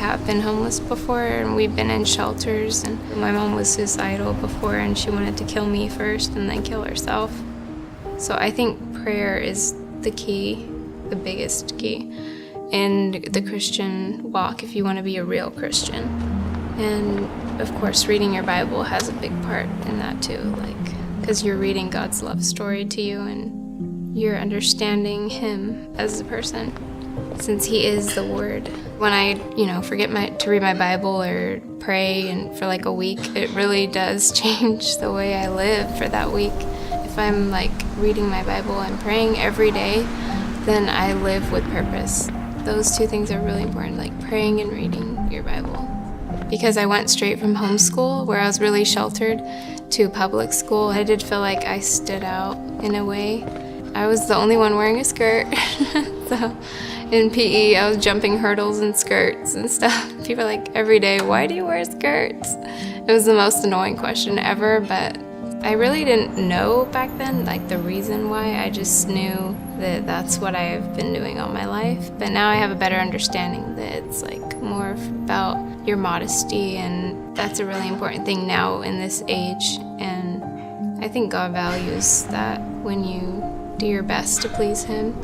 have been homeless before, and we've been in shelters, and my mom was suicidal before, and she wanted to kill me first and then kill herself. So I think prayer is the key, the biggest key in the Christian walk if you want to be a real Christian. And of course, reading your Bible has a big part in that too, because you're reading God's love story to you and you're understanding Him as a person, since He is the Word. When I, forget to read my Bible or pray and for a week, it really does change the way I live for that week. If I'm reading my Bible and praying every day, then I live with purpose. Those two things are really important, praying and reading your Bible. Because I went straight from homeschool, where I was really sheltered, to public school, I did feel like I stood out in a way. I was the only one wearing a skirt. So in PE, I was jumping hurdles in skirts and stuff. People are every day, why do you wear skirts? It was the most annoying question ever, but I really didn't know back then, the reason why. I just knew that that's what I've been doing all my life. But now I have a better understanding that it's more about your modesty, and that's a really important thing now in this age. And I think God values that when you do your best to please Him.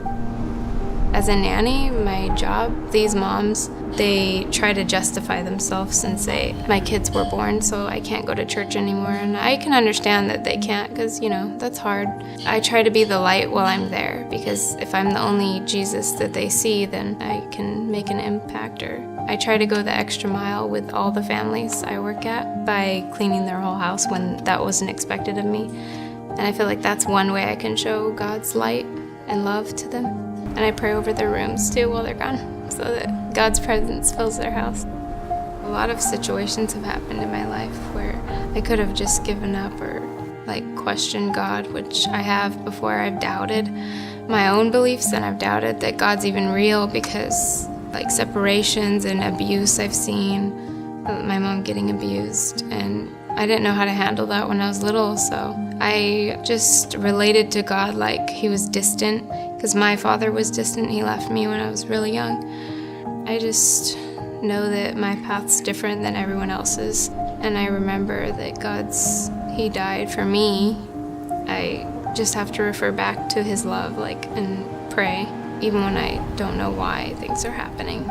As a nanny, my job, these moms, they try to justify themselves and say, my kids were born, so I can't go to church anymore. And I can understand that they can't, because, that's hard. I try to be the light while I'm there, because if I'm the only Jesus that they see, then I can make an impact. Or I try to go the extra mile with all the families I work at by cleaning their whole house when that wasn't expected of me. And I feel like that's one way I can show God's light and love to them. And I pray over their rooms too while they're gone, so that God's presence fills their house. A lot of situations have happened in my life where I could have just given up or questioned God, which I have before. I've doubted my own beliefs, and I've doubted that God's even real, because separations and abuse I've seen, my mom getting abused, and I didn't know how to handle that when I was little, so I just related to God like He was distant, because my father was distant. He left me when I was really young. I just know that my path's different than everyone else's, and I remember that He died for me. I just have to refer back to His love, and pray, even when I don't know why things are happening.